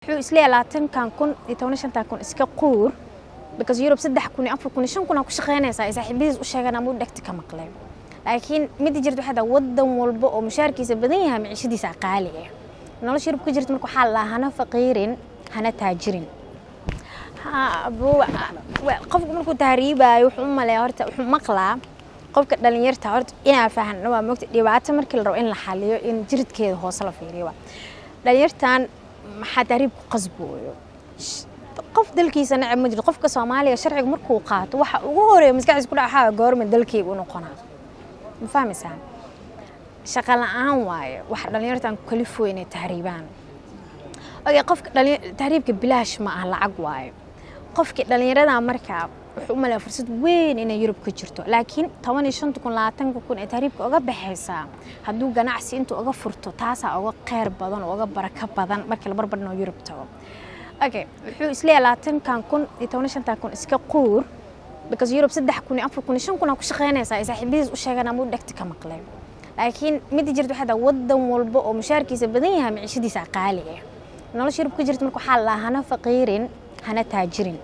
wuxuu isla 20 kun iyo 15 kun iska quur because Europe 3 kun iyo 4 kun iyo 5 kun ku shaqeynaysa ay saaxiibadiis u sheegan ama u dhagti ka maqleen laakiin mid jirto waxa wadan walba oo mushaarkiisa badan yahay maciishadiisa qaali ah nolosha Europe ku jirto marka waxa la hana faqiirin hana taajirin qofku markuu tahriibayo wuxuu maleeyaa horta wuxuu maqlaa qofka dhalinyarta horta inaa fahanno waa moogta dhibaato markii la rabo in la xaliyo in jiridkeeda hoos la fiiriyo dhalinyartan maxaa tahriib ku qasbooyo qof dalkiisa nacab ma jiro qofka Soomaaliya sharciga markuu qaato waxa ugu horeeyo maskaxdiisa ku dhaca goorma dalkaygu noqonaa ma fahmaysaa shaqo la'aan waaye wax dhalinyartan ku kalifo inay tahriibaan qofka tahriibka bilaash ma aha lacag waaye qofka dhalinyarada markaa wuxuu u maleeyaa fursad weyn inay Europe ku jirto laakiin 15 kun 20 kun ee tahriibka uga baxaysa hadduu ganacsi intuu uga furto taas uga qeyr badan oo uga baraka badan markii la barbardhigo Europe tago wuxuu isla 20 kun iyo 15 kun iska quur because Europe 3 kun iyo 4 kun iyo 5 kun ku shaqeynaysa ay saaxiibadiis u sheegan ama u dhagti ka maqleen laakiin mid jirto waxa wadan walba oo mushaarkiisa badan yahay maciishadiisa qaali ah nolosha Europe ku jirto marka waxa la hana faqiirin hana taajirin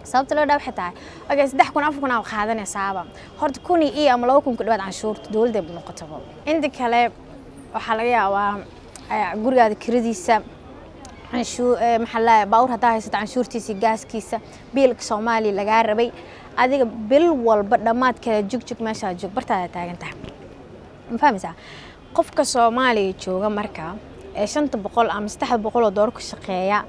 sababta loo dhaw xitaa 3 kun 4 kun oo qaadanaysaaba horta kun iyo ama 2 kun ku dhawaad canshuurta dawladda ay noqotaba inta kale waxa laga yaabaa gurigaada kiradiisa canshuur maxaa baawr hadaa haysto canshuurtiisa gaaskiisa biilka Soomaaliya laga rabay adiga bil walba dhamaadkeeda jugjug meesha joog bartaada taagan tahay ma fahmaysaa qofka Soomaaliya jooga marka 500 ama 300 oo door ku shaqeeya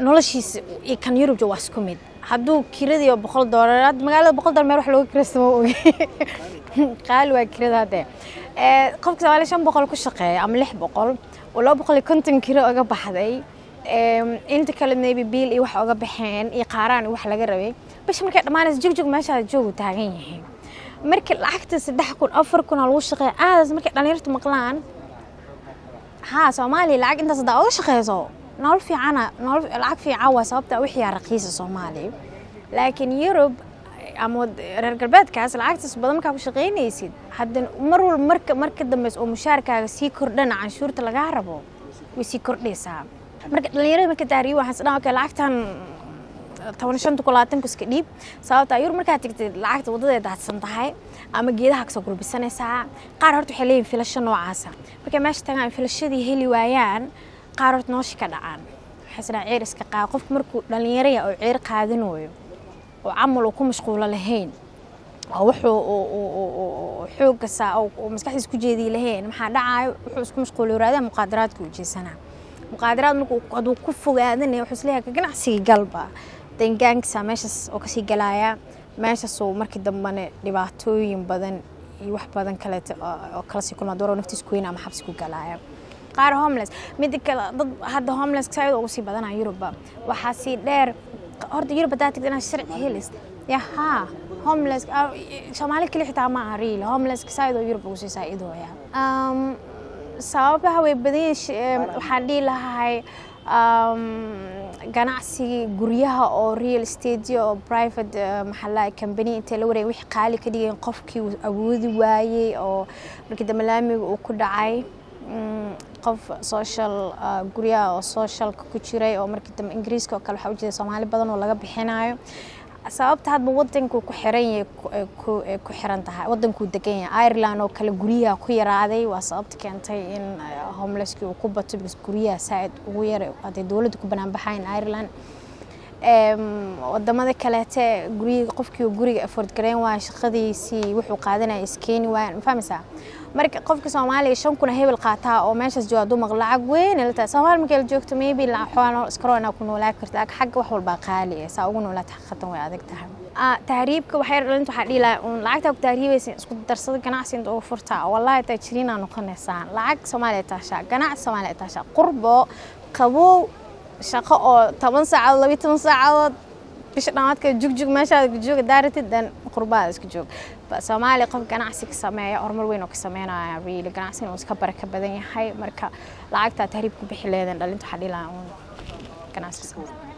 noloshiisa kan Europe jooga isku mid hadduu kiradiyo $100 magaalada $100 meel wax looga kiraysto qaali waa kirada qofka Soomaaliya 500 ku shaqeeya ama 600 oo 250 kilo uga baxday inta kale maybe biil iyo wax uga baxeen iyo qaaraan wax laga rabay bish markay dhamaanayso jugjug meesha joogu taagan yihiin markii lacagta 3 kun 4 kun lagu shaqeeyo aad markay dhalinyartu maqlaan Soomaaliya lacag inta saddex uga shaqeeyso nolol fiican lacag fiican waa sababta wixii raqiis Soomaaliya laakiin Europe ama reer galbeedkaas lacagtaas badan markaa ku shaqeynaysid haddana marka dambe oo mushaarkaaga sii kordhana canshuurta laga rabo way sii kordhaysaa marka dhalinyarada marka tahriib waxaan isdhahaa lacagtan 15 kun 20 kun iska dhiib sababta Europe markaa tagtid lacagta wadadeeda hadsan tahay ama geedaha ka soo gurbisanaysaa qaar horta waxay leeyihiin filasho noocaas marka meesha tagaan filashadii heli waayaan qaar horta nooshi ka dhacaan xisna ceer iska qaad qofku markuu dhalinyarada oo ceer qaadanayo oo amal ku mashquul lahayn oo wuxuu xoog saa oo maskaxdiisa ku jeedii lahayn maxaa dhacayo wuxuu isku mashquul raadin muqaadaraadka u jeesana muqaadaraad markuu haduu ku fogaadanayo wuxuu isleeyahay ganacsiga galba dangaanka meeshas oo ka sii galaya meeshas oo markii dambana dhibaatooyin badan iyo wax badan kale oo kala sii kulma dooro naftiis ku weyn ama xabsi ku galaya qaar homeless mid kale dad hadda homeless sayid ugu sii badanaa Europe waxa si dheer horta Europe dadka inaa sharci helis homeless Soomaali kali xitaa ma ariil homeless sayid Europe ugu sii saaidoya sababaha way badan waxaan dhigi lahay ganacsi guryaha oo real estate oo private maxalla company inta la wareey wixii qaali ka dhigeen qofkii awoodi waayay oo markii damalaamiga uu ku dhacay qof social guryaha oo socialka ku jiray oo markii dambe Ingiriiska oo kale waxa u jeeday Soomaali badan oo laga bixinayo sababta hadba wadanku ku xiran yahay ku xiran tahay wadanku degan yahay Ireland oo kale guryaha ku yaraaday waa sababta keentay in homelesski uu ku bato guryaha saad ugu yar haday dawladdu ku banaan baxayn Ireland wadamada kale guriga qofkii guriga afford gareyn waa shaqadiisii wuxuu qaadanay iskeeni waan fahmaysaa marka qofka Soomaaliya 5 kun hebel qaataa oo meeshas joogo maqal lacag weyn ilaa Soomaali markay joogto maybe la xoolo iskroona ku noolaa kartaa xagga wax walba qaali ah saa ugu noolaa xaqatan way adag tahay tahriibka waxay dhalintu waxa dhilaa lacagta ku tahriibaysa isku darsada ganacsi inta ugu furtaa wallahi ta jirina noqonaysaa lacag Soomaaliya taasha ganacsi Soomaaliya taasha qurbo qabow shaqo oo 10 saacadood 12 saacadood bish dhamaadka jugjug meesha jooga daaratidan qurbaad isku joog Soomaaliya qof ganacsi ka sameeyo horumar weyn oo ka sameeynaya real ganacsi oo iska baraka badan yahay marka lacagta tahriib ku bixi leedan dhalintu waxa dhilaa ganacsi